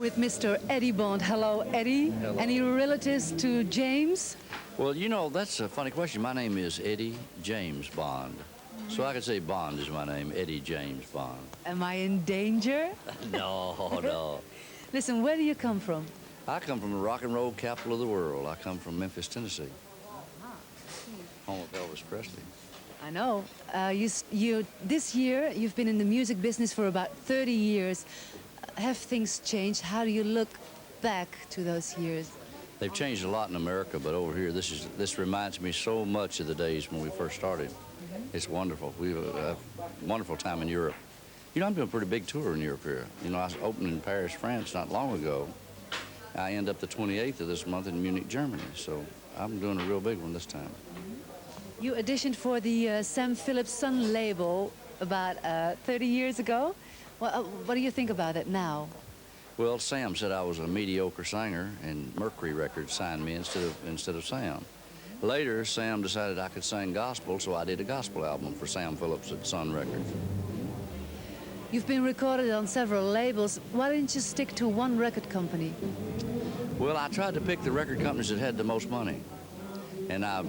With Mr. Eddie Bond. Hello, Eddie. Hello. Any relatives to James? Well, you know, that's a funny question. My name is Eddie James Bond. So I could say Bond is my name, Eddie James Bond. Am I in danger? No. Listen, where do you come from? I come from the rock and roll capital of the world. I come from Memphis, Tennessee. Home of Elvis Presley. I know. This year, you've been in the music business for about 30 years. Have things changed? How do you look back to those years? They've changed a lot in America, but over here, this reminds me so much of the days when we first started. It's wonderful. We have a wonderful time in Europe. You know, I'm doing a pretty big tour in Europe here. You know, I was opening in Paris, France not long ago. I end up the 28th of this month in Munich, Germany. So I'm doing a real big one this time. You auditioned for the Sam Phillips Son label about 30 years ago. Well, what do you think about it now? Well, Sam said I was a mediocre singer, and Mercury Records signed me instead of Sam. Later, Sam decided I could sing gospel, so I did a gospel album for Sam Phillips at Sun Records. You've been recorded on several labels. Why didn't you stick to one record company? Well, I tried to pick the record companies that had the most money, and I've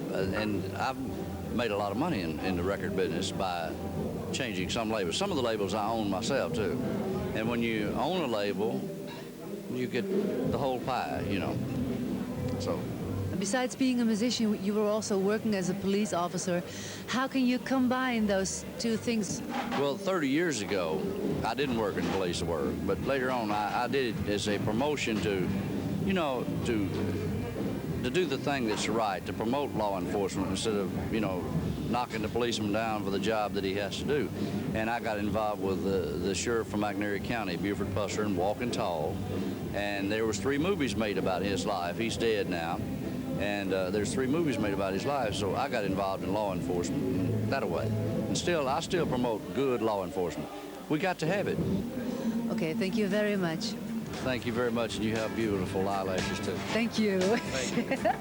made a lot of money in the record business by changing some labels. Some of the labels I own myself too, and when you own a label, you get the whole pie, you know. So. Besides being a musician, you were also working as a police officer. How can you combine those two things? Well, 30 years ago, I didn't work in police work, but later on, I did it as a promotion to, you know, to do the thing that's right, to promote law enforcement instead of, you know, knocking the policeman down for the job that he has to do. And I got involved with the sheriff from McNairy County, Buford Pusser, and Walking Tall. And there was 3 movies made about his life. He's dead now. And there's 3 movies made about his life, so I got involved in law enforcement that way. And I still promote good law enforcement. We got to have it. Okay, thank you very much. Thank you very much, and you have beautiful eyelashes, too. Thank you. Thank you.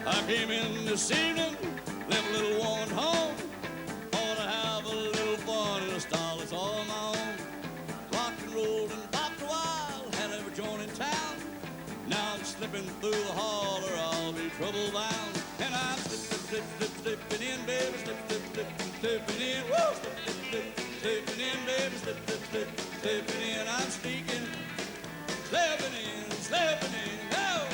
I came in this evening, left a little one home. Want to have a little fun in a style that's all my own. Rocked and rolled and popped a while, had every joint in town. Now I'm slipping through the hall or I'll be trouble bound. And I'm slipping in, baby, slipping in, woo! Slipping in, baby, slipping in. I'm sneaking, slipping in, oh!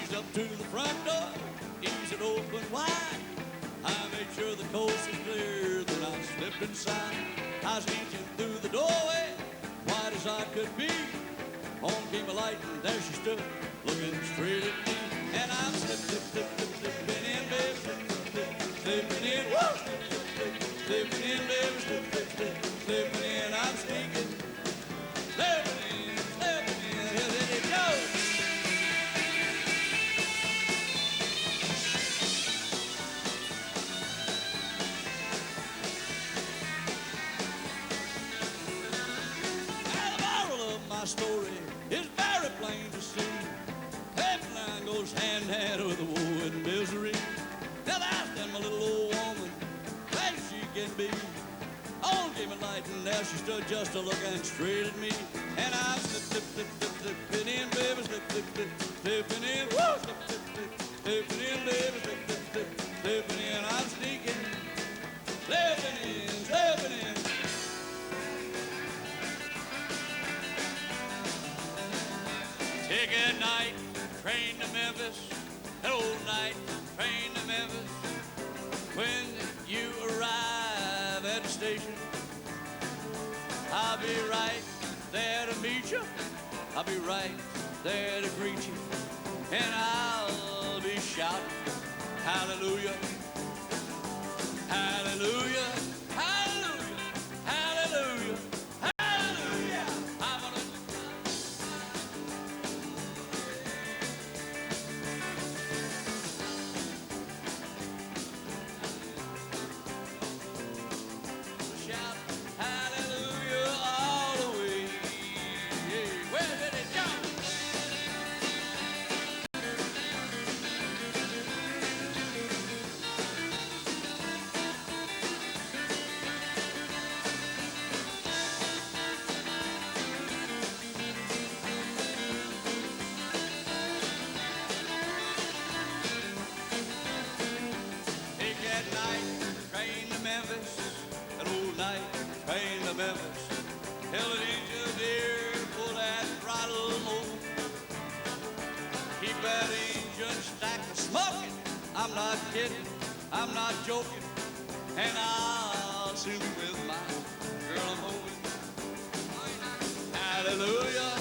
Eased up to the front door, ease it open wide. I made sure the coast was clear, then I slipped inside. I was reaching through the doorway, white as I could be. On came a light and there she stood, looking straight at me. And I'm slipping in, baby, slipping in, woo! Slipping in, baby, slipping in. I'm sneaking, slipping in, here it goes. My story is very plain to see. Headline goes hand in hand with the woe and misery. Now that's them, my little old woman, best she can be. On came a light and there she stood just a looking straight at me. And I'm slipping in, baby, slipping in, woo! Slipping in, baby, slipping in. I'm sneaking, slipping in. Ticket night, train to Memphis, an old night, train to Memphis. When you arrive at the station, I'll be right there to meet you. I'll be right there to greet you. And I'll be shouting, hallelujah, hallelujah, hallelujah, hallelujah, hallelujah. I'm gonna shout hallelujah all the way. Hey, where did it go? Keep that engine stacked and smoking. I'm not kidding, I'm not joking. And I'll soon be with my girl I'm hoping. Hallelujah.